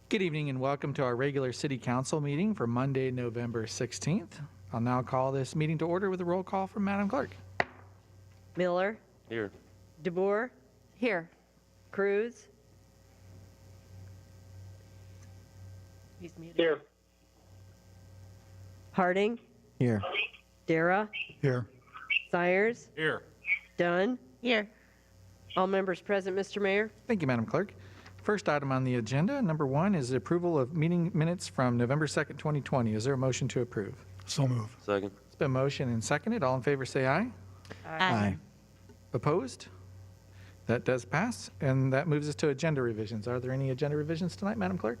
Good evening and welcome to our regular City Council meeting for Monday, November 16th. I'll now call this meeting to order with a roll call from Madam Clerk. Miller. Here. DeBoer. Here. Cruz. He's muted. Here. Harding. Here. Dara. Here. Sires. Here. Dunn. Here. All members present, Mr. Mayor. Thank you, Madam Clerk. First item on the agenda, number 1, is the approval of meeting minutes from November 2nd, 2020. Is there a motion to approve? So move. Second. It's been motioned and seconded. All in favor say aye. Aye. Opposed? That does pass. And that moves us to agenda revisions. Are there any agenda revisions tonight, Madam Clerk?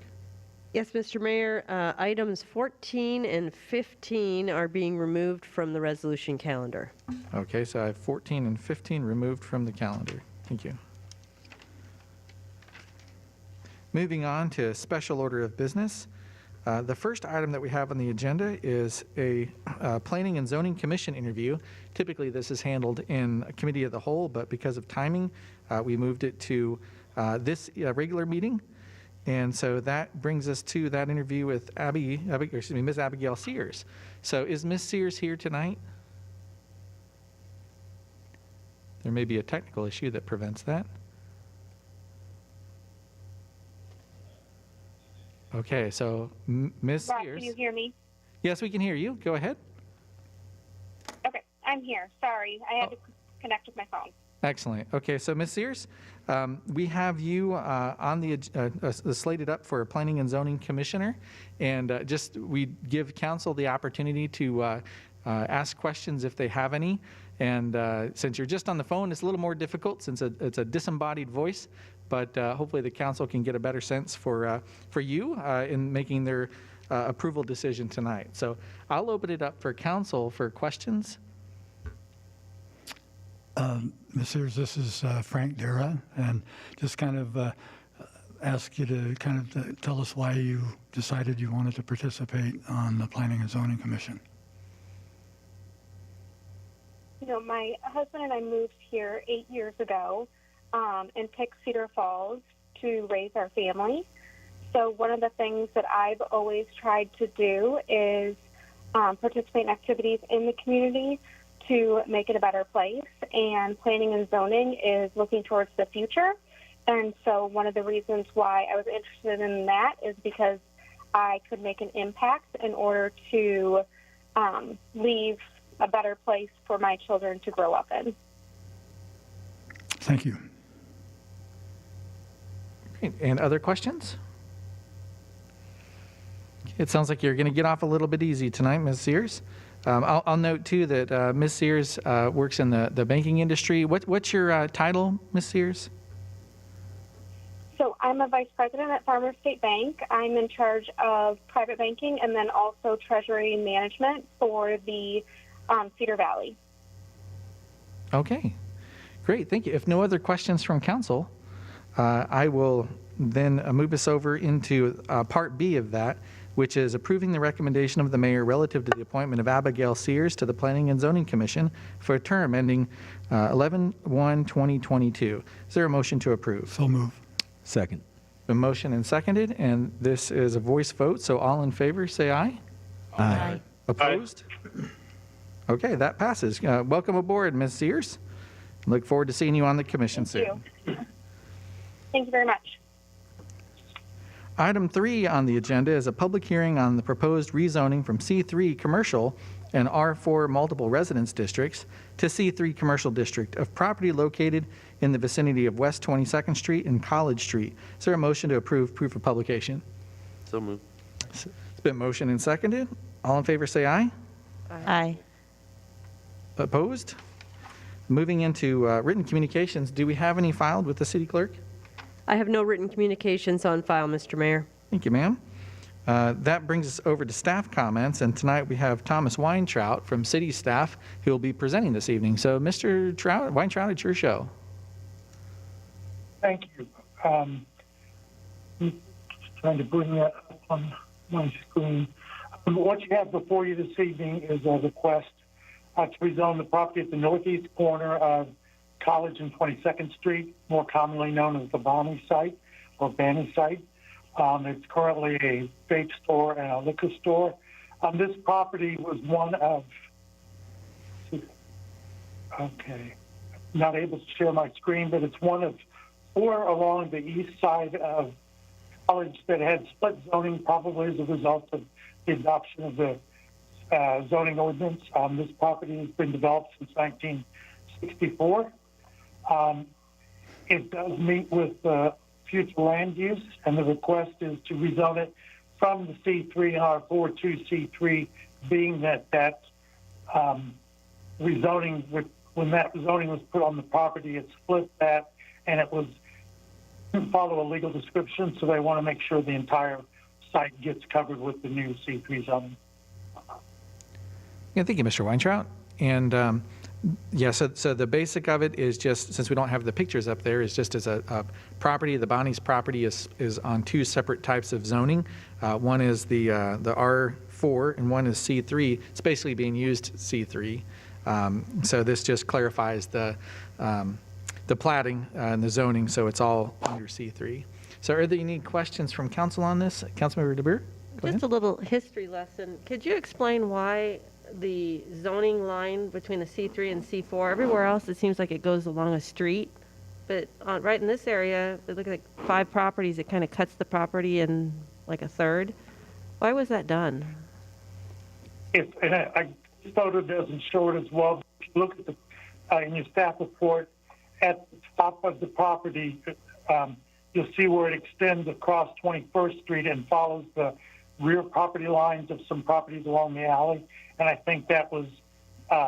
Yes, Mr. Mayor. Items 14 and 15 are being removed from the resolution calendar. Okay, so I have 14 and 15 removed from the calendar. Thank you. Moving on to special order of business. The first item that we have on the agenda is a Planning and Zoning Commission interview. Typically, this is handled in a committee of the whole, but because of timing, we moved it to this regular meeting. And so that brings us to that interview with Ms. Abigail Sears. So is Ms. Sears here tonight? There may be a technical issue that prevents that. Okay, so Ms. Rob, Sears. can you hear me? Yes, we can hear you. Go ahead. Okay, I'm here. Sorry, I had to connect with my phone. Excellent. Okay, so Ms. Sears, we have you on the slated up for Planning and Zoning Commissioner, and we give council the opportunity to ask questions if they have any. And since you're just on the phone, it's a little more difficult since it's a disembodied voice. But hopefully the council can get a better sense for you in making their approval decision tonight. So I'll open it up for council for questions. Ms. Sears, this is Frank Dara, and just kind of ask you to kind of tell us why you decided you wanted to participate on the Planning and Zoning Commission. You know, my husband and I moved here 8 years ago and picked Cedar Falls to raise our family. So one of the things that I've always tried to do is participate in activities in the community to make it a better place. And planning and zoning is looking towards the future. And so one of the reasons why I was interested in that is because I could make an impact in order to leave a better place for my children to grow up in. Thank you. Great. And other questions? It sounds like you're going to get off a little bit easy tonight, Ms. Sears. I'll note, too, that Ms. Sears works in the banking industry. What's your title, Ms. Sears? So I'm a vice president at Farmers State Bank. I'm in charge of private banking and then also treasury management for the Cedar Valley. Okay, great, thank you. If no other questions from council, I will then move us over into Part B of that, which is approving the recommendation of the mayor relative to the appointment of Abigail Sears to the Planning and Zoning Commission for a term ending 11/1/2022. Is there a motion to approve? So move. Second. A motion and seconded, and this is a voice vote, so all in favor, say aye. Aye. Opposed? Okay, that passes. Welcome aboard, Ms. Sears. Look forward to seeing you on the commission soon. Thank you. Thank you very much. Item 3 on the agenda is a public hearing on the proposed rezoning from C3 Commercial and R4 Multiple Residence Districts to C3 Commercial District of property located in the vicinity of West 22nd Street and College Street. Is there a motion to approve proof of publication? So moved. It's been motioned and seconded. All in favor say aye. Aye. Opposed? Moving into written communications, do we have any filed with the city clerk? I have no written communications on file, Mr. Mayor. Thank you, ma'am. That brings us over to staff comments, and tonight we have Thomas Weintraut from city staff who will be presenting this evening. So, Mr. Weintraut, it's your show. Thank you. Trying to bring that up on my screen. What you have before you this evening is a request to rezone the property at the northeast corner of College and 22nd Street, more commonly known as the Bonnie site or Banny site, It's currently a vape store and a liquor store. This property was one of, okay, not able to share my screen, but it's one of 4 along the east side of College that had split zoning, probably as a result of the adoption of the zoning ordinance. This property has been developed since 1964. It does meet with future land use, and the request is to rezone it from the C3 and R4 to C3, being that rezoning, when that zoning was put on the property, it split that, and it was didn't follow a legal description, so they want to make sure the entire site gets covered with the new C3 zoning. Yeah, thank you, Mr. Weintraut. And yeah, so the basic of it is just, since we don't have the pictures up there, is just as a property, the Bonnie's property is on 2 separate types of zoning. One is the R4 and one is C3. It's basically being used C3. So this just clarifies the plating and the zoning, so it's all under C3. So are there any questions from council on this? Councilmember DeBeer? Go ahead. Just a little history lesson. Could you explain why the zoning line between the C3 and C4, everywhere else it seems like it goes along a street, but right in this area, it looks like 5 properties, it kind of cuts the property in like a third. Why was that done? And I photo doesn't show it as well. If you look at the in your staff report, at the top of the property, you'll see where it extends across 21st Street and follows the rear property lines of some properties along the alley. And I think that was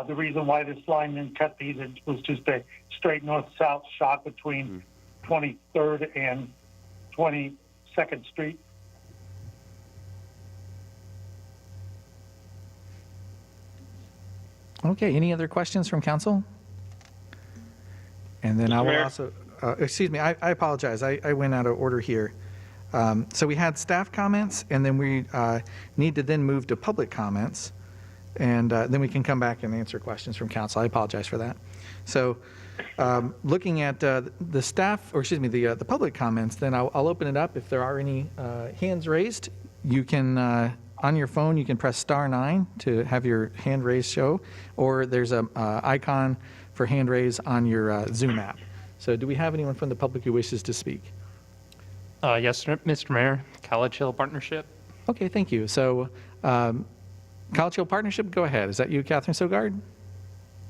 the reason why this line didn't cut these. It was just a straight north-south shot between 23rd and 22nd Street. Okay, any other questions from council? And then I will also, excuse me, I apologize. I went out of order here. So we had staff comments, and then we need to then move to public comments, and then we can come back and answer questions from council. I apologize for that. So looking at the staff, or excuse me, the public comments, then I'll open it up. If there are any hands raised, you can, on your phone, you can press *9 to have your hand raised show, or there's a icon for hand raise on your Zoom app. So do we have anyone from the public who wishes to speak? Yes, Mr. Mayor, College Hill Partnership. Okay, thank you. So College Hill Partnership, go ahead. Is that you, Catherine Sogard?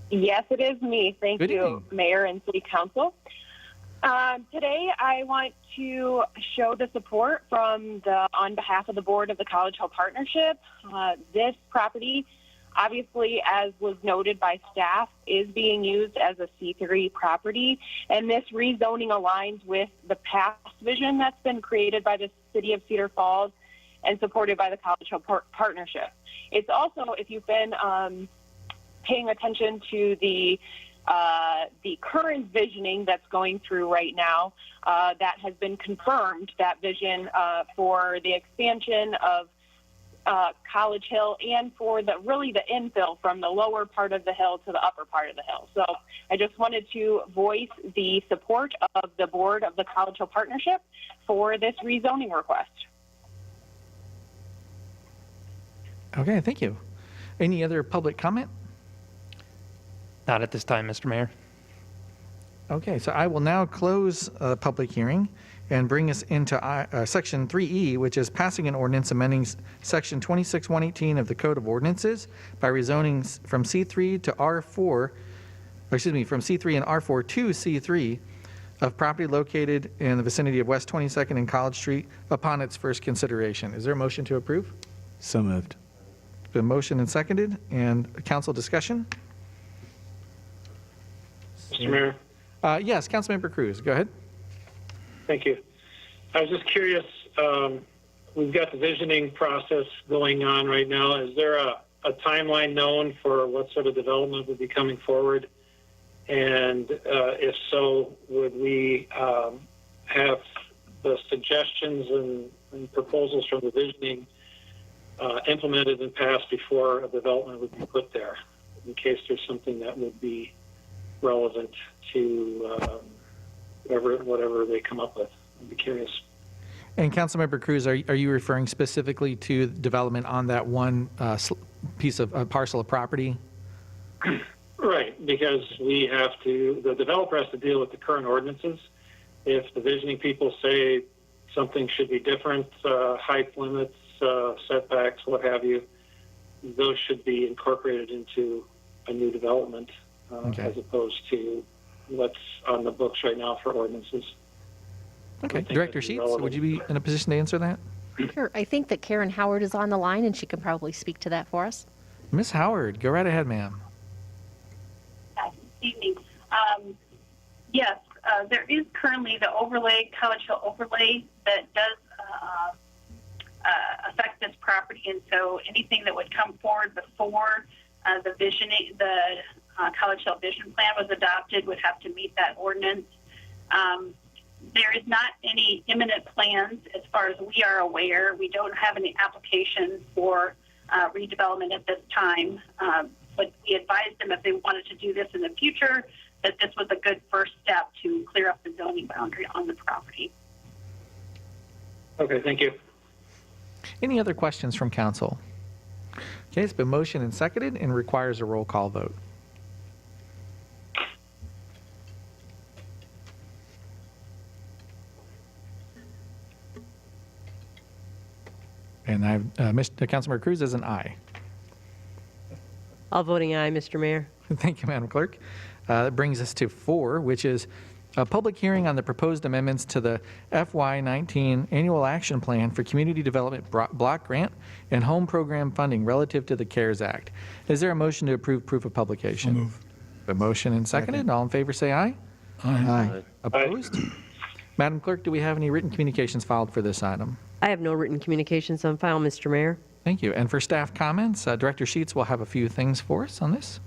Yes, it is me. Thank Good you, evening. Mayor and City Council. Today, I want to show the support on behalf of the board of the College Hill Partnership. This property, obviously, as was noted by staff, is being used as a C3 property, and this rezoning aligns with the past vision that's been created by the City of Cedar Falls and supported by the College Hill Partnership. It's also, if you've been paying attention to the current visioning that's going through right now, that has been confirmed, that vision for the expansion of College Hill and for the infill from the lower part of the hill to the upper part of the hill. So I just wanted to voice the support of the board of the College Hill Partnership for this rezoning request. Okay, thank you. Any other public comment? Not at this time, Mr. Mayor. Okay, so I will now close public hearing and bring us into Section 3E, which is passing an ordinance amending Section 26118 of the Code of Ordinances by rezoning from C3 to R4, or excuse me, from C3 and R4 to C3 of property located in the vicinity of West 22nd and College Street upon its first consideration. Is there a motion to approve? So moved. Been motioned and seconded, and council discussion? Mr. Mayor, Yes, Councilmember Cruz, go ahead. thank you. I was just curious, we've got the visioning process going on right now. Is there a timeline known for what sort of development would be coming forward? And if so, would we have the suggestions and proposals from the visioning implemented and passed before a development would be put there, in case there's something that would be relevant to whatever they come up with? I'd be curious. And Councilmember Cruz, are you referring specifically to development on that one piece of parcel of property? Right, because the developer has to deal with the current ordinances. If the visioning people say something should be different, height limits, setbacks, what have you, those should be incorporated into a new development as opposed to what's on the books right now for ordinances. Okay, Director Sheets, would you be in a position to answer that? Sure. I think that Karen Howard is on the line, and she can probably speak to that for us. Ms. Howard, go right ahead, ma'am. Evening. Yes, there is currently the overlay, College Hill overlay, that does affect this property, and so anything that would come forward before the College Hill Vision Plan was adopted would have to meet that ordinance. There is not any imminent plans as far as we are aware. We don't have any application for redevelopment at this time, but we advised them if they wanted to do this in the future, that this was a good first step to clear up the zoning boundary on the property. Okay, thank you. Any other questions from council? Okay, it's been motioned and seconded and requires a roll call vote. And Councilmember Cruz is an aye. All voting aye, Mr. Mayor. Thank you, Madam Clerk. That brings us to 4, which is a public hearing on the proposed amendments to the FY19 Annual Action Plan for Community Development Block Grant and Home Program Funding relative to the CARES Act. Is there a motion to approve proof of publication? So move. A motion and seconded. All in favor say aye. Aye. Opposed? Madam Clerk, do we have any written communications filed for this item? I have no written communications on file, Mr. Mayor. Thank you. And for staff comments, Director Sheets will have a few things for us on this.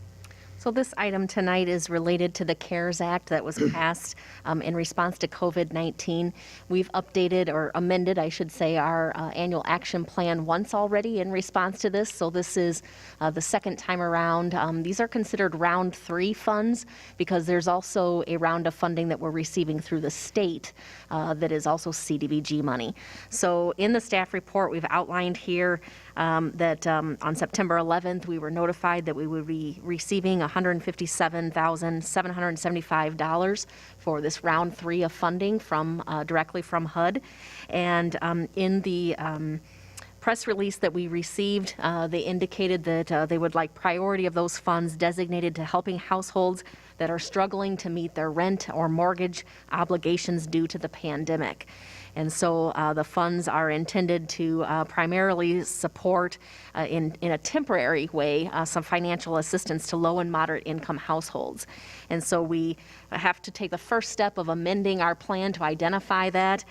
So this item tonight is related to the CARES Act that was passed in response to COVID-19. We've updated or amended, I should say, our annual action plan once already in response to this. So this is the second time around. These are considered round 3 funds because there's also a round of funding that we're receiving through the state that is also CDBG money. So in the staff report, we've outlined here that on September 11th, we were notified that we would be receiving $157,775 for this round 3 of funding from directly from HUD. And in the press release that we received, they indicated that they would like priority of those funds designated to helping households that are struggling to meet their rent or mortgage obligations due to the pandemic. And so the funds are intended to primarily support, in a temporary way, some financial assistance to low and moderate income households. And so we have to take the first step of amending our plan to identify that.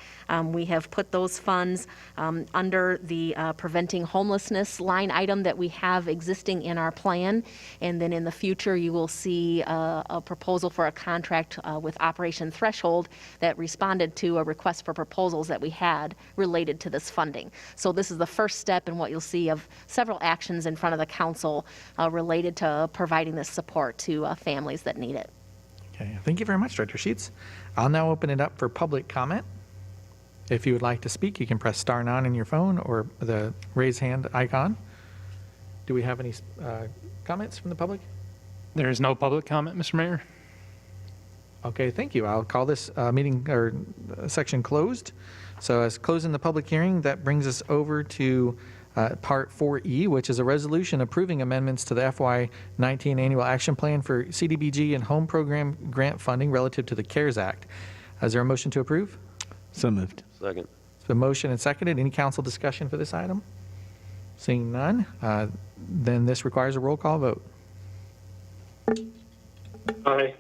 We have put those funds under the preventing homelessness line item that we have existing in our plan. And then in the future, you will see a proposal for a contract with Operation Threshold that responded to a request for proposals that we had related to this funding. So this is the first step in what you'll see of several actions in front of the council related to providing this support to families that need it. Okay, thank you very much, Director Sheets. I'll now open it up for public comment. If you would like to speak, you can press star 9 on your phone or the raise hand icon. Do we have any comments from the public? There is no public comment, Mr. Mayor. Okay, thank you. I'll call this meeting or section closed. So as closing the public hearing, that brings us over to Part 4E, which is a resolution approving amendments to the FY19 Annual Action Plan for CDBG and Home Program Grant Funding relative to the CARES Act. Is there a motion to approve? So moved. Second. It's been motion and seconded. Any council discussion for this item? Seeing none, then this requires a roll call vote. Aye.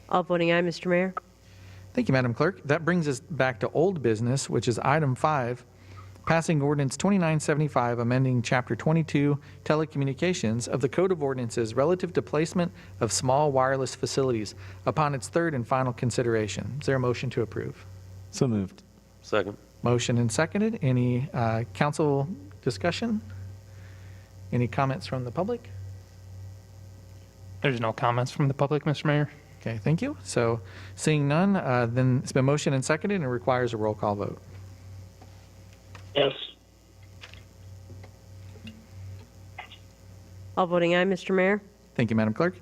All voting aye, Mr. Mayor. Thank you, Madam Clerk. That brings us back to old business, which is item 5, passing ordinance 2975, amending Chapter 22, telecommunications of the Code of Ordinances relative to placement of small wireless facilities upon its third and final consideration. Is there a motion to approve? So moved. Second. Motion and seconded. Any council discussion? Any comments from the public? There's no comments from the public, Mr. Mayor. Okay, thank you. So seeing none, then it's been motioned and seconded and requires a roll call vote. Yes. All voting aye, Mr. Mayor. Thank you, Madam Clerk.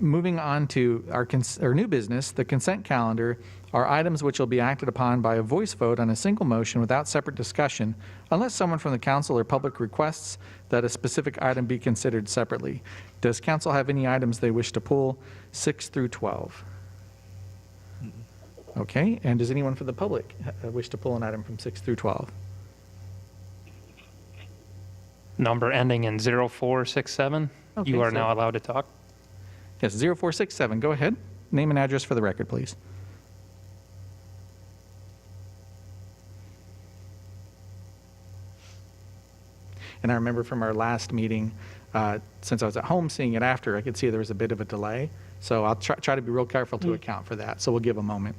Moving on to our new business, the consent calendar are items which will be acted upon by a voice vote on a single motion without separate discussion, unless someone from the council or public requests that a specific item be considered separately. Does council have any items they wish to pull 6 through 12? Okay, and does anyone from the public wish to pull an item from 6 through 12? Number ending in 0467. Okay, You are so- now allowed to talk. Yes, 0467, go ahead. Name and address for the record, please. And I remember from our last meeting, since I was at home seeing it after, I could see there was a bit of a delay. So I'll try to be real careful to account for that. So we'll give a moment.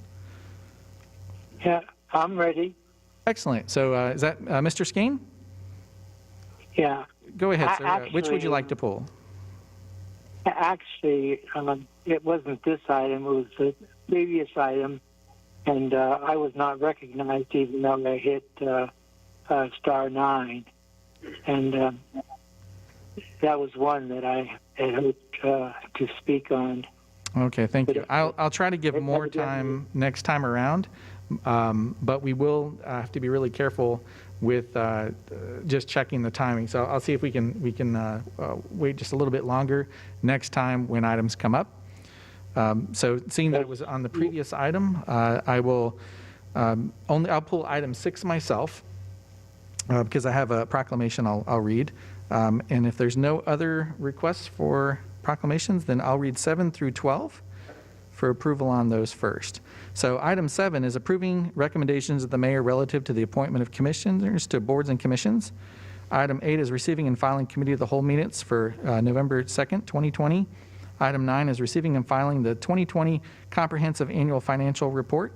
Yeah, I'm ready. Excellent. So is that Mr. Skane? Yeah. Go ahead, sir. Which would you Actually- like to pull? Actually, it wasn't this item, it was the previous item, and I was not recognized even though I hit star 9. And that was one that I had hoped to speak on. Okay, thank you. I'll try to give more time next time around, but we will have to be really careful with just checking the timing. So I'll see if we can wait just a little bit longer next time when items come up. So seeing that it was on the previous item, I will I'll pull item 6 myself because I have a proclamation I'll read. And if there's no other requests for proclamations, then I'll read 7 through 12 for approval on those first. So item 7 is approving recommendations of the mayor relative to the appointment of commissioners to boards and commissions. Item 8 is receiving and filing committee of the whole minutes for November 2nd, 2020. Item 9 is receiving and filing the 2020 comprehensive annual financial report.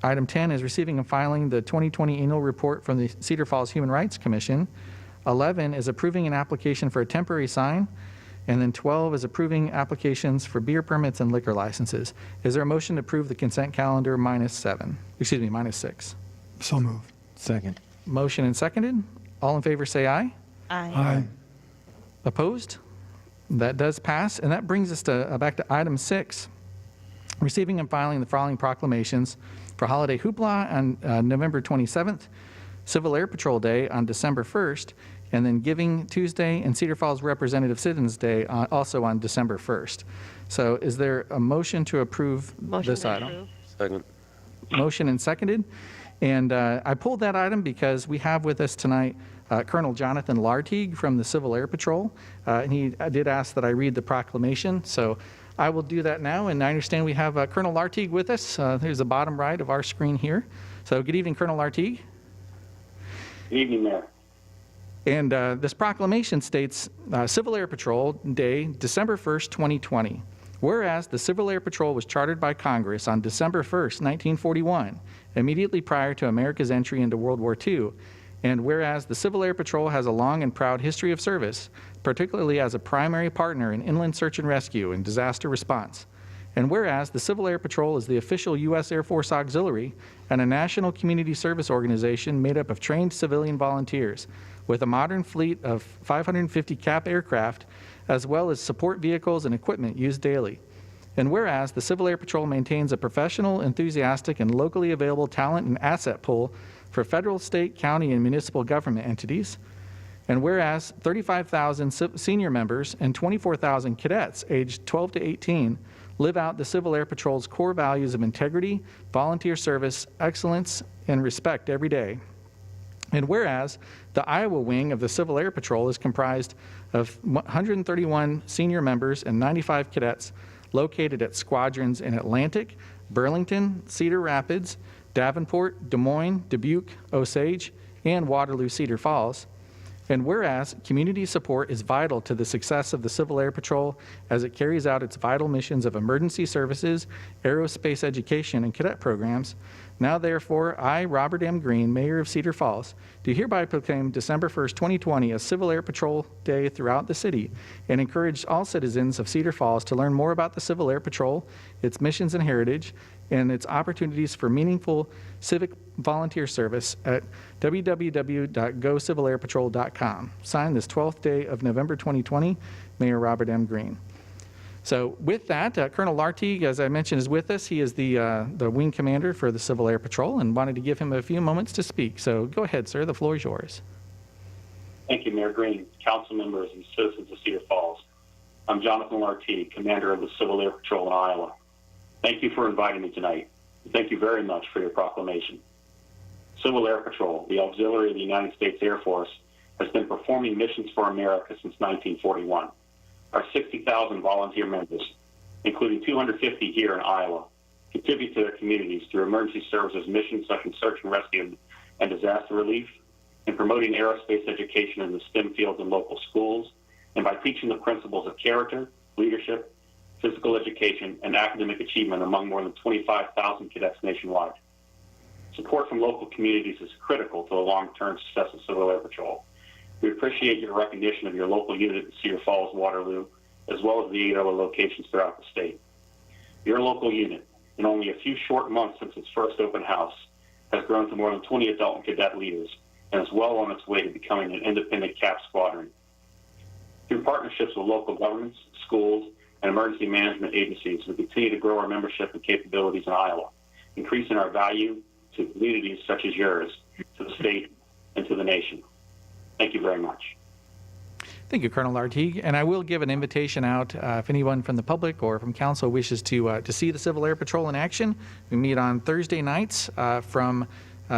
Item 10 is receiving and filing the 2020 annual report from the Cedar Falls Human Rights Commission. 11 is approving an application for a temporary sign. And then 12 is approving applications for beer permits and liquor licenses. Is there a motion to approve the consent calendar minus 6? So moved. Second. Motion and seconded. All in favor say aye. Aye. Opposed? That does pass. And that brings us to back to item 6. Receiving and filing the following proclamations for Holiday Hoopla on November 27th, Civil Air Patrol Day on December 1st, and then Giving Tuesday and Cedar Falls Representative Citizens Day also on December 1st. So is there a motion to approve Motion this to item? approve. Second. Motion and seconded. And I pulled that item because we have with us tonight Colonel Jonathan Lartigue from the Civil Air Patrol. And he did ask that I read the proclamation. So I will do that now. And I understand we have Colonel Lartigue with us. There's the bottom right of our screen here. So good evening, Colonel Lartigue. Good evening, Mayor. And this proclamation states, Civil Air Patrol Day, December 1st, 2020. Whereas the Civil Air Patrol was chartered by Congress on December 1st, 1941, immediately prior to America's entry into World War II. And whereas the Civil Air Patrol has a long and proud history of service, particularly as a primary partner in inland search and rescue and disaster response. And whereas the Civil Air Patrol is the official U.S. Air Force auxiliary and a national community service organization made up of trained civilian volunteers with a modern fleet of 550 CAP aircraft, as well as support vehicles and equipment used daily. And whereas the Civil Air Patrol maintains a professional, enthusiastic, and locally available talent and asset pool for federal, state, county, and municipal government entities. And whereas 35,000 senior members and 24,000 cadets aged 12 to 18 live out the Civil Air Patrol's core values of integrity, volunteer service, excellence, and respect every day. And whereas the Iowa wing of the Civil Air Patrol is comprised of 131 senior members and 95 cadets located at squadrons in Atlantic, Burlington, Cedar Rapids, Davenport, Des Moines, Dubuque, Osage, and Waterloo Cedar Falls. And whereas community support is vital to the success of the Civil Air Patrol as it carries out its vital missions of emergency services, aerospace education, and cadet programs, Now therefore, I, Robert M. Green, Mayor of Cedar Falls, do hereby proclaim December 1st, 2020 as Civil Air Patrol Day throughout the city and encourage all citizens of Cedar Falls to learn more about the Civil Air Patrol, its missions and heritage, and its opportunities for meaningful civic volunteer service at www.gocivilairpatrol.com. Signed this 12th day of November 2020, Mayor Robert M. Green. So with that, Colonel Lartigue, as I mentioned, is with us. He is the wing commander for the Civil Air Patrol, and wanted to give him a few moments to speak. So go ahead, sir. The floor is yours. Thank you, Mayor Green, council members, and citizens of Cedar Falls. I'm Jonathan Lartigue, commander of the Civil Air Patrol in Iowa. Thank you for inviting me tonight. Thank you very much for your proclamation. Civil Air Patrol, the auxiliary of the United States Air Force, has been performing missions for America since 1941. Our 60,000 volunteer members, including 250 here in Iowa, contribute to their communities through emergency services missions such as search and rescue and disaster relief, and promoting aerospace education in the STEM fields in local schools, and by teaching the principles of character, leadership, physical education, and academic achievement among more than 25,000 cadets nationwide. Support from local communities is critical to the long-term success of Civil Air Patrol. We appreciate your recognition of your local unit at Cedar Falls, Waterloo, as well as the 8 other locations throughout the state. Your local unit, in only a few short months since its first open house, has grown to more than 20 adult and cadet leaders and is well on its way to becoming an independent CAP squadron. Through partnerships with local governments, schools, and emergency management agencies, we continue to grow our membership and capabilities in Iowa, increasing our value to communities such as yours, to the state, and to the nation. Thank you very much. Thank you, Colonel Lartigue. And I will give an invitation out if anyone from the public or from council wishes to see the Civil Air Patrol in action. We meet on Thursday nights from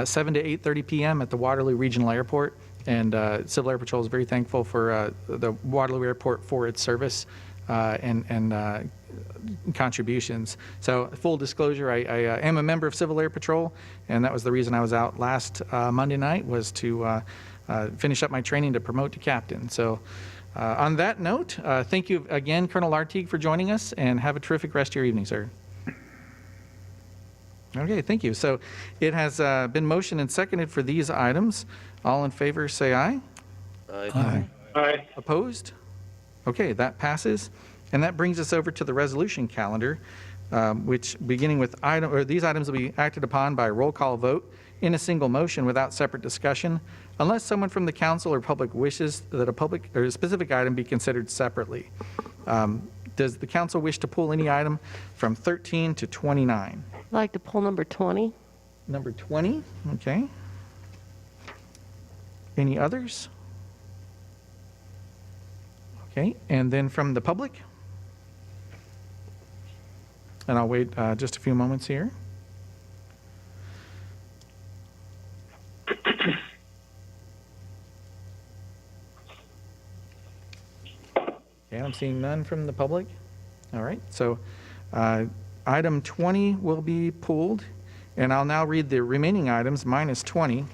7 to 8:30 p.m. at the Waterloo Regional Airport. And Civil Air Patrol is very thankful for the Waterloo Airport for its service and contributions. So full disclosure, I am a member of Civil Air Patrol, and that was the reason I was out last Monday night, was to finish up my training to promote to captain. So on that note, thank you again, Colonel Lartigue, for joining us, and have a terrific rest of your evening, sir. Okay, thank you. So it has been motioned and seconded for these items. All in favor, say aye. Aye. Aye. Opposed? Okay, that passes. And that brings us over to the resolution calendar, which, beginning with these items will be acted upon by roll call vote in a single motion without separate discussion, unless someone from the council or public wishes that a public or a specific item be considered separately. Does the council wish to pull any item from 13 to 29? I'd like to pull number 20. Number 20, okay. Any others? Okay, and then from the public? And I'll wait just a few moments here. Okay, I'm seeing none from the public. All right, so item 20 will be pulled, and I'll now read the remaining items minus 20.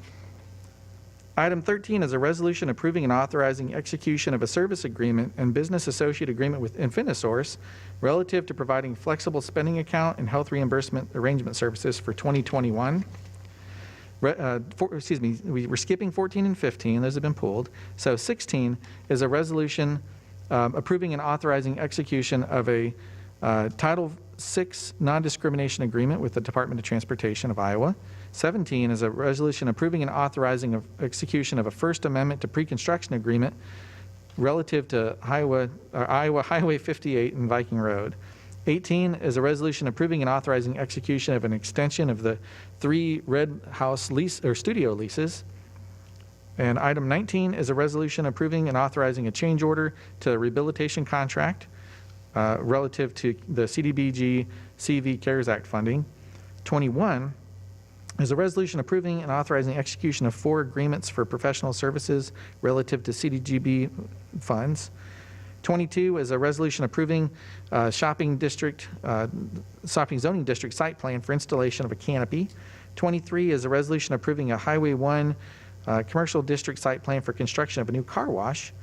Item 13 is a resolution approving and authorizing execution of a service agreement and business associate agreement with Infinisource relative to providing flexible spending account and health reimbursement arrangement services for 2021. We're skipping 14 and 15. Those have been pulled. So 16 is a resolution approving and authorizing execution of a Title VI non-discrimination agreement with the Department of Transportation of Iowa. 17 is a resolution approving and authorizing of execution of a First Amendment to pre-construction agreement relative to Iowa Highway 58 and Viking Road. 18 is a resolution approving and authorizing execution of an extension of the 3 Red House lease or studio leases. And item 19 is a resolution approving and authorizing a change order to a rehabilitation contract relative to the CDBG CV CARES Act funding. 21 is a resolution approving and authorizing execution of 4 agreements for professional services relative to CDGB funds. 22 is a resolution approving shopping zoning district site plan for installation of a canopy. 23 is a resolution approving a Highway 1 commercial district site plan for construction of a new car wash.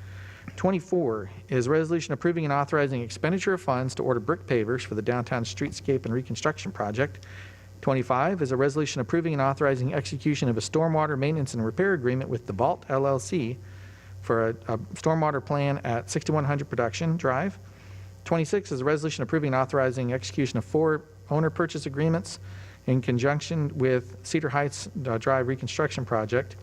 24 is a resolution approving and authorizing expenditure of funds to order brick pavers for the downtown streetscape and reconstruction project. 25 is a resolution approving and authorizing execution of a stormwater maintenance and repair agreement with the Vault LLC for a stormwater plan at 6100 Production Drive. 26 is a resolution approving and authorizing execution of 4 owner purchase agreements in conjunction with Cedar Heights Drive reconstruction project.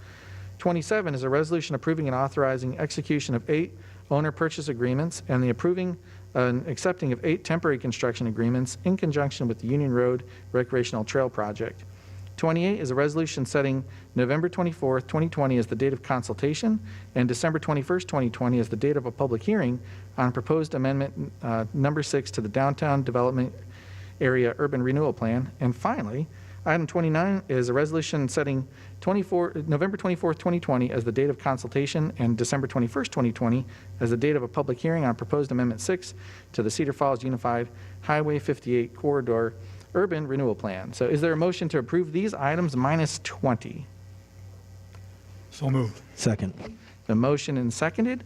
27 is a resolution approving and authorizing execution of 8 owner purchase agreements and the approving and accepting of 8 temporary construction agreements in conjunction with the Union Road Recreational Trail Project. 28 is a resolution setting November 24th, 2020 as the date of consultation and December 21st, 2020 as the date of a public hearing on proposed amendment number 6 to the Downtown Development Area Urban Renewal Plan. And finally, item 29 is a resolution setting November 24th, 2020 as the date of consultation and December 21st, 2020 as the date of a public hearing on proposed amendment 6 to the Cedar Falls Unified Highway 58 Corridor Urban Renewal Plan. So is there a motion to approve these items minus 20? So moved. Second. The motion and seconded,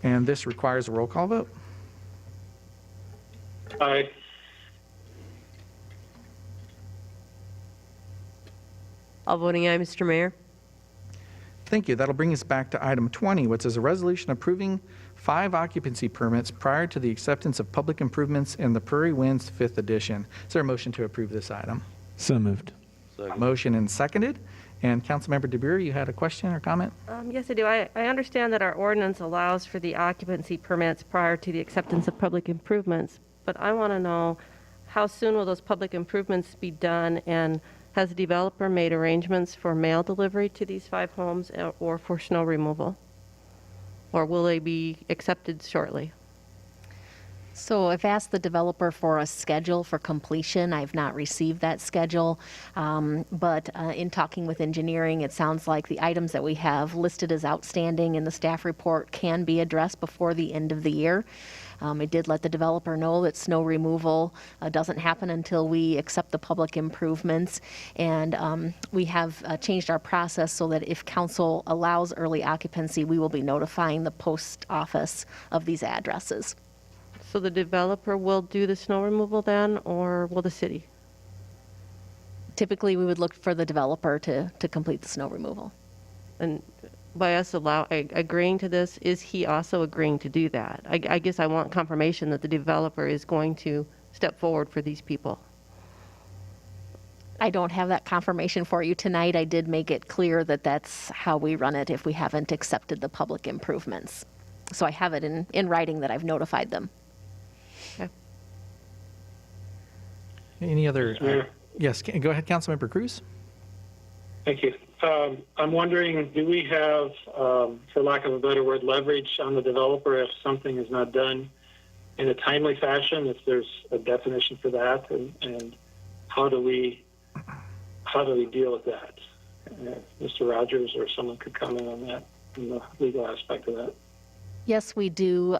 and this requires a roll call vote. Aye. All voting aye, Mr. Mayor. Thank you. That'll bring us back to item 20, which is a resolution approving 5 occupancy permits prior to the acceptance of public improvements in the Prairie Winds 5th edition. Is there a motion to approve this item? So moved. Motion and seconded. And Councilmember DeBeer, you had a question or comment? Yes, I do. I understand that our ordinance allows for the occupancy permits prior to the acceptance of public improvements, but I want to know how soon will those public improvements be done, and has the developer made arrangements for mail delivery to these 5 homes or for snow removal? Or will they be accepted shortly? So I've asked the developer for a schedule for completion. I've not received that schedule, but in talking with engineering, it sounds like the items that we have listed as outstanding in the staff report can be addressed before the end of the year. I did let the developer know that snow removal doesn't happen until we accept the public improvements, and we have changed our process so that if council allows early occupancy, we will be notifying the post office of these addresses. So the developer will do the snow removal then, or will the city? Typically, we would look for the developer to complete the snow removal. And by us agreeing to this, is he also agreeing to do that? I guess I want confirmation that the developer is going to step forward for these people. I don't have that confirmation for you tonight. I did make it clear that that's how we run it if we haven't accepted the public improvements. So I have it in writing that I've notified them. Okay. Any other? Mayor? Yes, go ahead, Councilmember Cruz. Thank you. I'm wondering, do we have, for lack of a better word, leverage on the developer if something is not done in a timely fashion, if there's a definition for that, and how do we deal with that? Mr. Rogers or someone could comment on that, on the legal aspect of that. Yes, we do.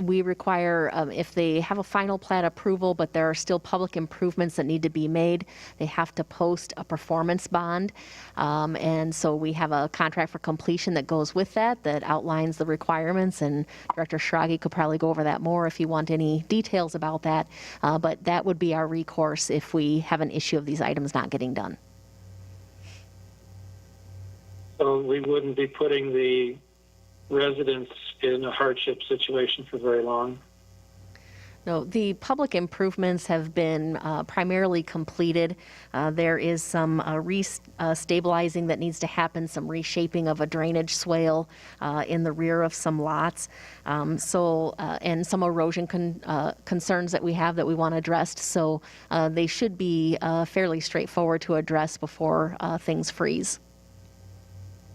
We require, if they have a final plat approval, but there are still public improvements that need to be made, they have to post a performance bond. And so we have a contract for completion that goes with that outlines the requirements. And Director Schrage could probably go over that more if you want any details about that. But that would be our recourse if we have an issue of these items not getting done. So we wouldn't be putting the residents in a hardship situation for very long. No, the public improvements have been primarily completed. There is some stabilizing that needs to happen, some reshaping of a drainage swale in the rear of some lots, and some erosion concerns that we have that we want addressed. So they should be fairly straightforward to address before things freeze.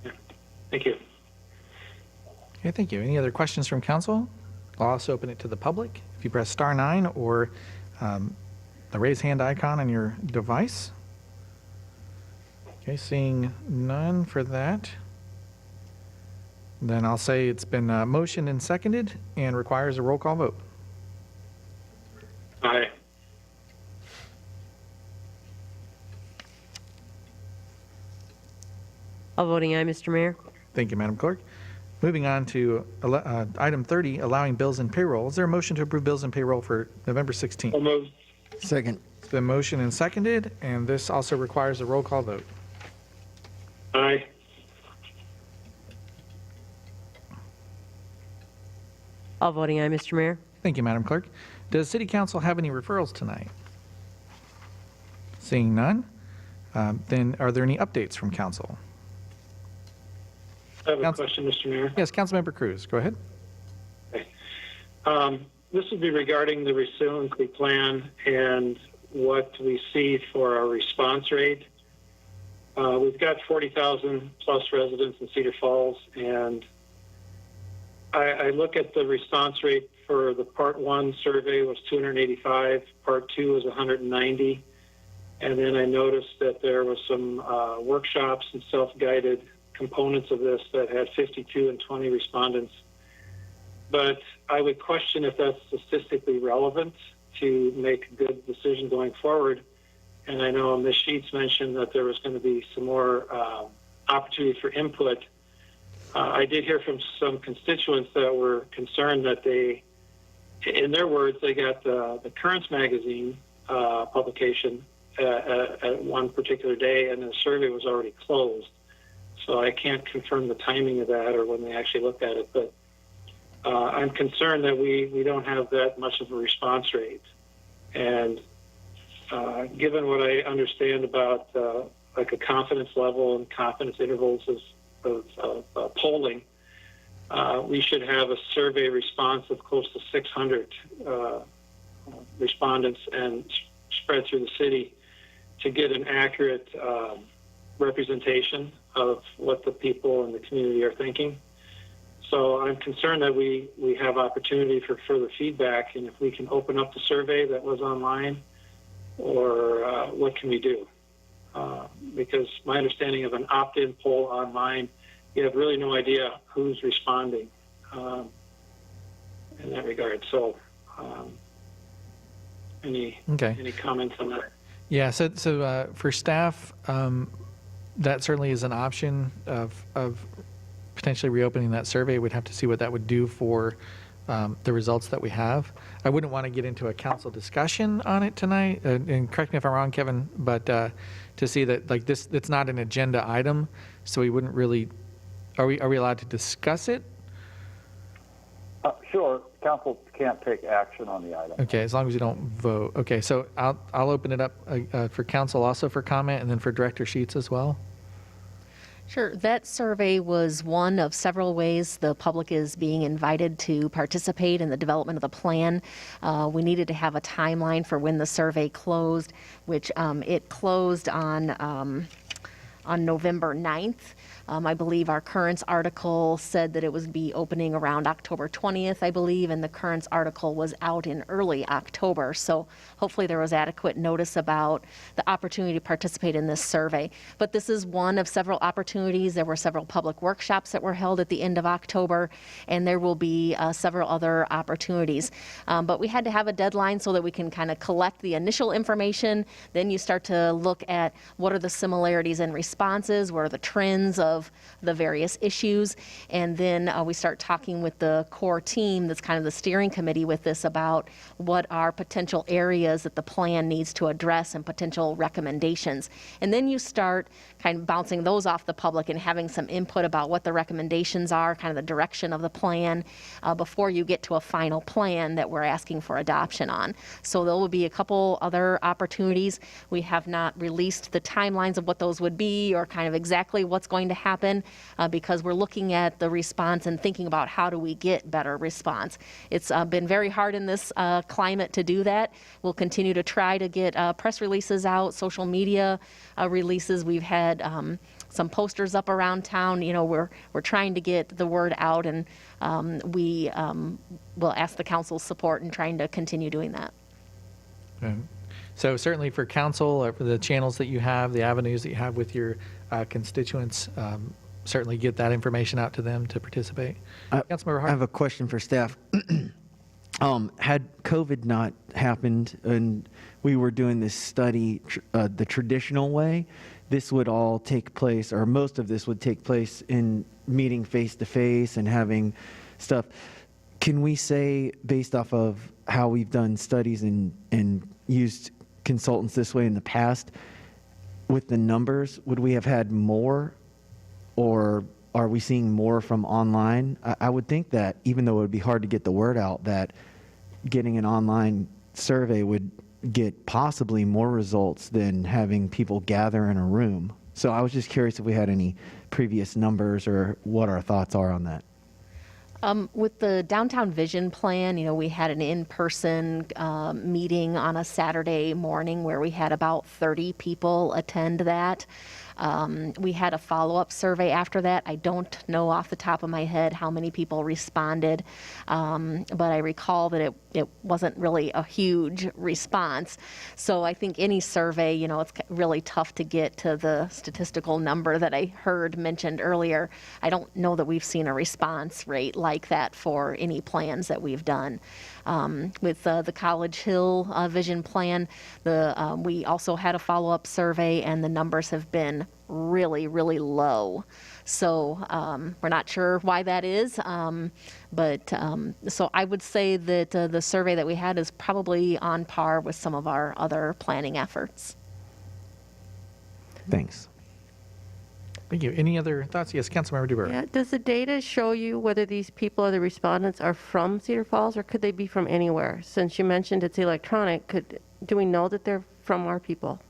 Yeah. Thank you. Okay, thank you. Any other questions from council? I'll also open it to the public. If you press *9 or the raise hand icon on your device. Okay, seeing none for that. Then I'll say it's been motioned and seconded and requires a roll call vote. Aye. All voting aye, Mr. Mayor. Thank you, Madam Clerk. Moving on to item 30, allowing bills and payroll. Is there a motion to approve bills and payroll for November 16th? So moved. Second. It's been motioned and seconded, and this also requires a roll call vote. Aye. All voting aye, Mr. Mayor. Thank you, Madam Clerk. Does City Council have any referrals tonight? Seeing none, then are there any updates from council? I have a Council- question, Mr. Mayor. Yes, Councilmember Cruz, go ahead. This would be regarding the resiliency plan and what we see for our response rate. We've got 40,000 plus residents in Cedar Falls, and I look at the response rate for the Part 1 survey was 285, Part 2 was 190, and then I noticed that there was some workshops and self-guided components of this that had 52 and 20 respondents. But I would question if that's statistically relevant to make a good decision going forward. And I know Ms. Sheets mentioned that there was going to be some more opportunity for input. I did hear from some constituents that were concerned that they, in their words, they got the Currents magazine publication at one particular day, and the survey was already closed. So I can't confirm the timing of that or when they actually looked at it, but I'm concerned that we don't have that much of a response rate. And given what I understand about like a confidence level and confidence intervals of polling, we should have a survey response of close to 600 respondents and spread through the city to get an accurate representation of what the people in the community are thinking. So I'm concerned that we have opportunity for further feedback, and if we can open up the survey that was online, or what can we do? Because my understanding of an opt-in poll online, you have really no idea who's responding in that regard. So any comments on that? Yeah, so for staff, that certainly is an option of potentially reopening that survey. We'd have to see what that would do for the results that we have. I wouldn't want to get into a council discussion on it tonight, and correct me if I'm wrong, Kevin, but to see that like this, it's not an agenda item, so we wouldn't really, are we allowed to discuss it? Sure, council can't take action on the item. Okay, as long as you don't vote. Okay, so I'll open it up for council also for comment, and then for Director Sheets as well. Sure. That survey was one of several ways the public is being invited to participate in the development of the plan. We needed to have a timeline for when the survey closed, which it closed on November 9th. I believe our Currents article said that it would be opening around October 20th, I believe, and the Currents article was out in early October. So hopefully there was adequate notice about the opportunity to participate in this survey. But this is one of several opportunities. There were several public workshops that were held at the end of October, and there will be several other opportunities. But we had to have a deadline so that we can kind of collect the initial information. Then you start to look at what are the similarities and responses, what are the trends of the various issues, and then we start talking with the core team that's kind of the steering committee with this about what are potential areas that the plan needs to address and potential recommendations. And then you start kind of bouncing those off the public and having some input about what the recommendations are, kind of the direction of the plan, before you get to a final plan that we're asking for adoption on. So there will be a couple other opportunities. We have not released the timelines of what those would be or kind of exactly what's going to happen because we're looking at the response and thinking about how do we get better response. It's been very hard in this climate to do that. We'll continue to try to get press releases out, social media releases. We've had some posters up around town. You know, we're trying to get the word out, and we will ask the council's support in trying to continue doing that. Okay. So certainly for council, or for the channels that you have, the avenues that you have with your constituents, certainly get that information out to them to participate. Councilmember Hart. I have a question for staff. Had COVID not happened and we were doing this study the traditional way, this would all take place, or most of this would take place in meeting face-to-face and having stuff. Can we say, based off of how we've done studies and used consultants this way in the past. With the numbers, would we have had more, or are we seeing more from online? I would think that even though it would be hard to get the word out, that getting an online survey would get possibly more results than having people gather in a room. So I was just curious if we had any previous numbers or what our thoughts are on that. With the Downtown Vision Plan, we had an in-person meeting on a Saturday morning where we had about 30 people attend that. We had a follow-up survey after that. I don't know off the top of my head how many people responded, but I recall that it wasn't really a huge response. So I think any survey, it's really tough to get to the statistical number that I heard mentioned earlier. I don't know that we've seen a response rate like that for any plans that we've done. With the College Hill Vision Plan, we also had a follow-up survey, and the numbers have been really, really low. So we're not sure why that is, but so I would say that the survey that we had is probably on par with some of our other planning efforts. Thanks. Thank you. Any other thoughts? Yes, Councilmember DeBoer. Yeah, does the data show you whether these people or the respondents are from Cedar Falls, or could they be from anywhere? Since you mentioned it's electronic, do we know that they're from our people?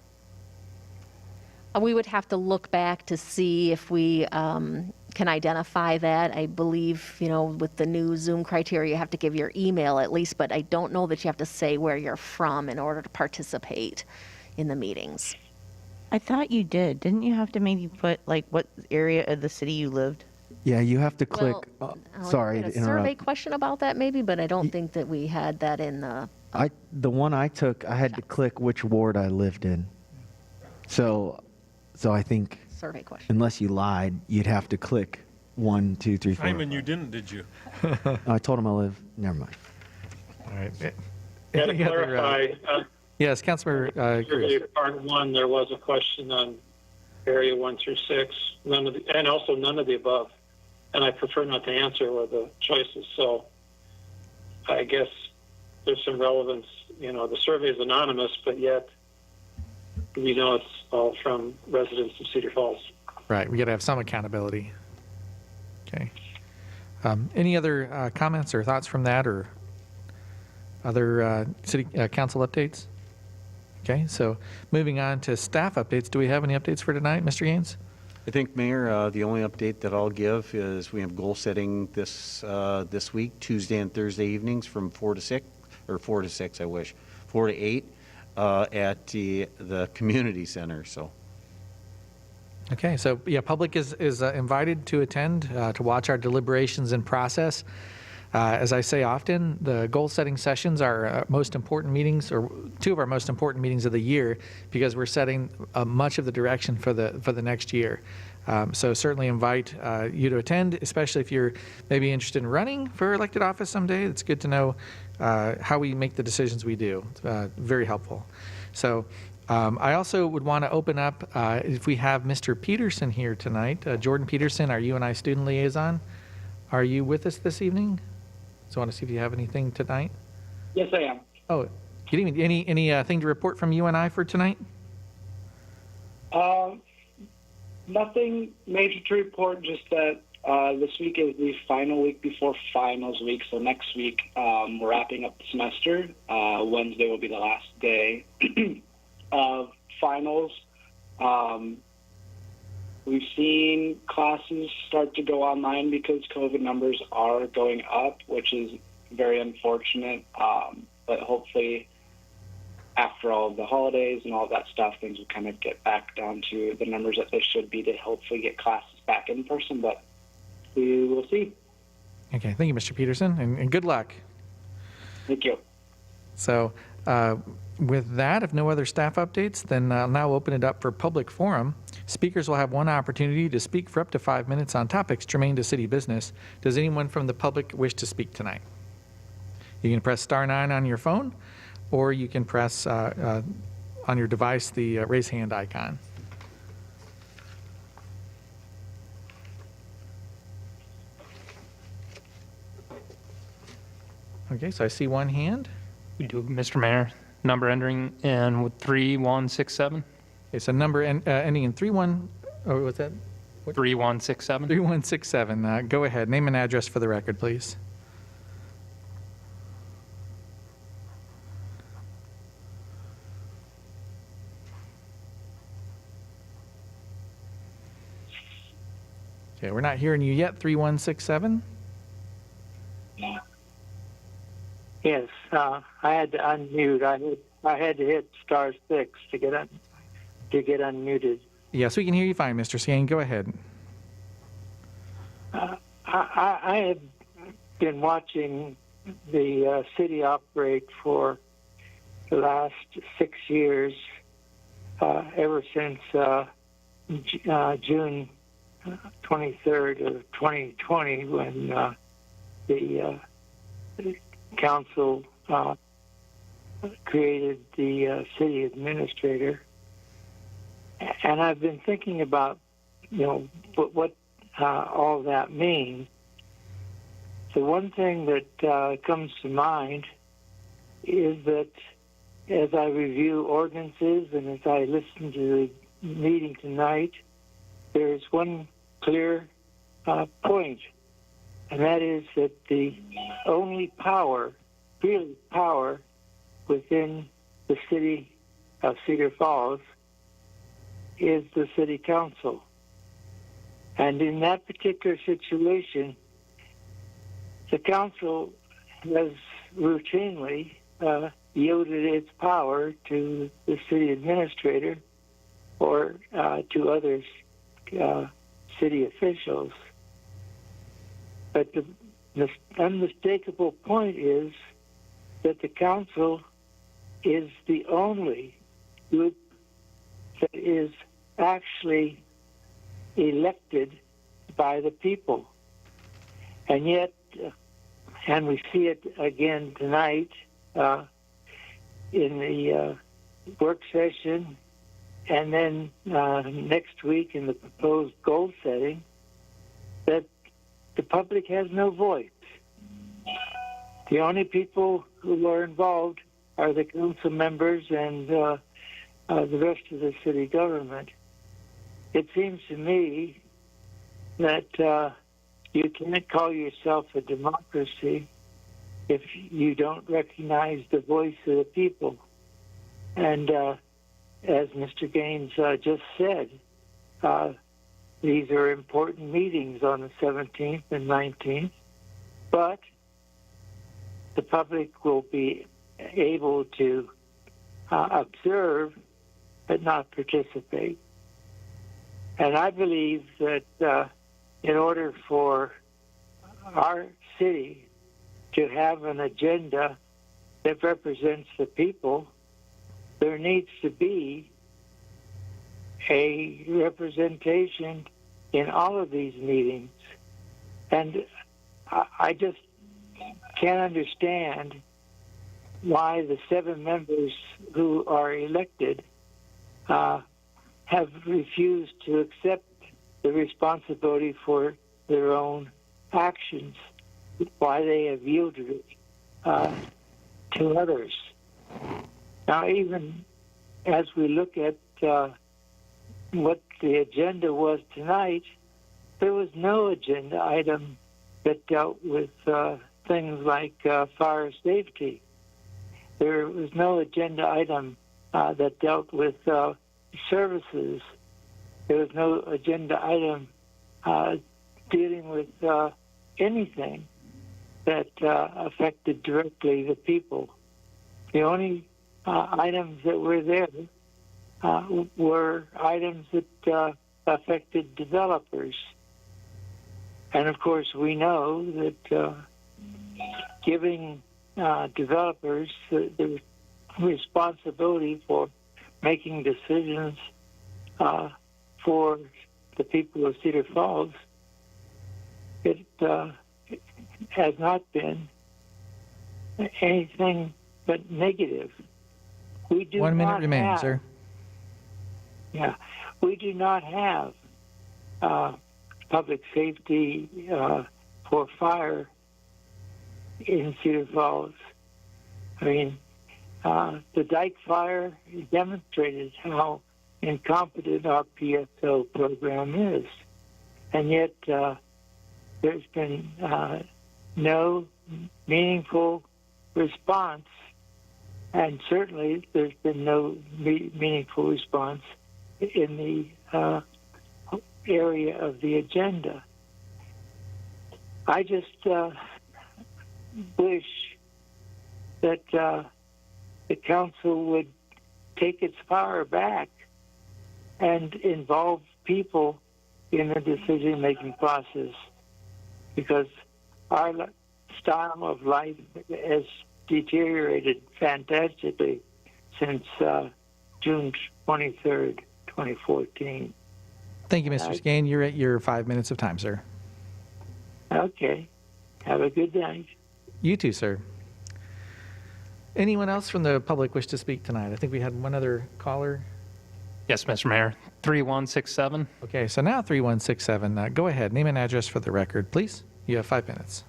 We would have to look back to see if we can identify that. I believe, with the new Zoom criteria, you have to give your email at least, but I don't know that you have to say where you're from in order to participate in the meetings. I thought you did. Didn't you have to maybe put what area of the city you lived? Yeah, you have to click. Sorry to a survey interrupt. question about that maybe, but I don't think that we had that in the. The one I took, I had to click which ward I lived in. So I think Survey question. unless you lied, you'd have to click 1, 2, 3, 4. Simon, you didn't, did you? I told him I live. Never mind. All right. Yeah, to Any other, clarify, yes, Councilmember survey Cruz. part 1, there was a question on area 1 through 6, and also none of the above. And I prefer not to answer with the choices. So I guess there's some relevance. The survey is anonymous, but yet we know it's all from residents of Cedar Falls. Right. We got to have some accountability. Okay. Any other comments or thoughts from that, or other city council updates? Okay. So moving on to staff updates. Do we have any updates for tonight, Mr. Gaines? I think, Mayor, the only update that I'll give is we have goal setting this week, Tuesday and Thursday evenings from 4 to 6, or 4 to 6, I wish, 4 to 8 at the community center. So. Okay, so yeah, public is invited to attend to watch our deliberations and process. As I say often, the goal-setting sessions are most important meetings, or two of our most important meetings of the year, because we're setting much of the direction for the next year. So certainly invite you to attend, especially if you're maybe interested in running for elected office someday. It's good to know how we make the decisions we do. It's very helpful. So I also would want to open up, if we have Mr. Peterson here tonight. Jordan Peterson, our UNI student liaison. Are you with us this evening? So I want to see if you have anything tonight. Yes, I am. Oh, good evening. Anything to report from UNI for tonight? Nothing major to report, just that this week is the final week before finals week. So next week, we're wrapping up the semester. Wednesday will be the last day of finals. We've seen classes start to go online because COVID numbers are going up, which is very unfortunate. But hopefully, after all of the holidays and all of that stuff, things will kind of get back down to the numbers that they should be to hopefully get classes back in person. But we will see. Okay, thank you, Mr. Peterson, and good luck. Thank you. So with that, if no other staff updates, then I'll now open it up for public forum. Speakers will have one opportunity to speak for up to 5 minutes on topics germane to city business. Does anyone from the public wish to speak tonight? You can press *9 on your phone, or you can press on your device the raise hand icon. Okay, so I see one hand. We do, Mr. Mayor. Number ending in 3167. Okay, so number ending in 31, oh, what's that? 3167. 3167. Go ahead. Name and address for the record, please. Okay, we're not hearing you yet. 3167. Yes, I had to unmute. I had to hit star 6 to get unmuted. Yes, we can hear you fine, Mr. Skane. Go ahead. I have been watching the city operate for the last 6 years, ever since June 23rd of 2020, when the council created the city administrator. And I've been thinking about, what all that means. The one thing that comes to mind is that as I review ordinances and as I listen to the meeting tonight, there's one clear point, and that is that the only power, really power, within the city of Cedar Falls is the city council. And in that particular situation, the council has routinely yielded its power to the city administrator or to other city officials. But the unmistakable point is that the council is the only group that is actually elected by the people. And yet, and we see it again tonight in the work session, and then next week in the proposed goal setting, that the public has no voice. The only people who are involved are the council members and the rest of the city government. It seems to me that you can't call yourself a democracy if you don't recognize the voice of the people. And as Mr. Gaines just said, these are important meetings on the 17th and 19th, but the public will be able to observe but not participate. And I believe that in order for our city to have an agenda that represents the people, there needs to be a representation in all of these meetings. And I just can't understand why the 7 members who are elected have refused to accept the responsibility for their own actions, why they have yielded it to others. Now, even as we look at what the agenda was tonight, there was no agenda item that dealt with things like fire safety. There was no agenda item that dealt with services. There was no agenda item dealing with anything that affected directly the people. The only items that were there were items that affected developers. And of course, we know that giving developers the responsibility for making decisions for the people of Cedar Falls, it has not been anything but negative. We do 1 minute not remaining, have, sir. Yeah, we do not have public safety for fire in Cedar Falls. I mean, The dike fire demonstrated how incompetent our PSO program is. And yet there's been no meaningful response, and certainly there's been no meaningful response in the area of the agenda. I just wish that the council would take its power back and involve people in the decision-making process, because our style of life has deteriorated fantastically since June 23rd, 2014. Thank you, Mr. Skane. You're at your 5 minutes of time, sir. Okay. Have a good night. You too, sir. Anyone else from the public wish to speak tonight? I think we had one other caller. Yes, Mr. Mayor. 3167. Okay, so now 3167. Go ahead. Name and address for the record, please. You have 5 minutes.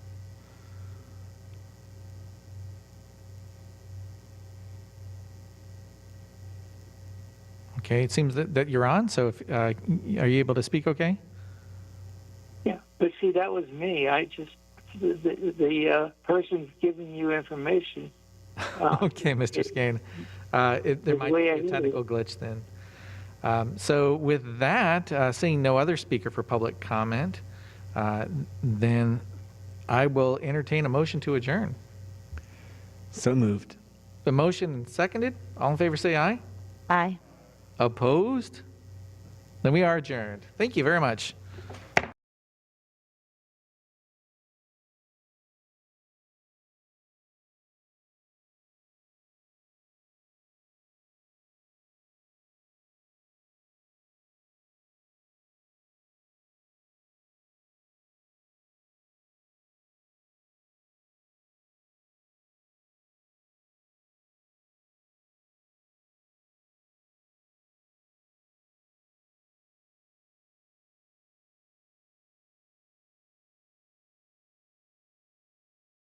Okay, it seems that you're on, so if, are you able to speak okay? Yeah, but see, that was me. I just, the person giving you information. Okay, Mr. Skane. There might be a technical glitch then. So with that, seeing no other speaker for public comment, then I will entertain a motion to adjourn. So moved. The motion and seconded. All in favor say aye. Aye. Opposed? Then we are adjourned. Thank you very much.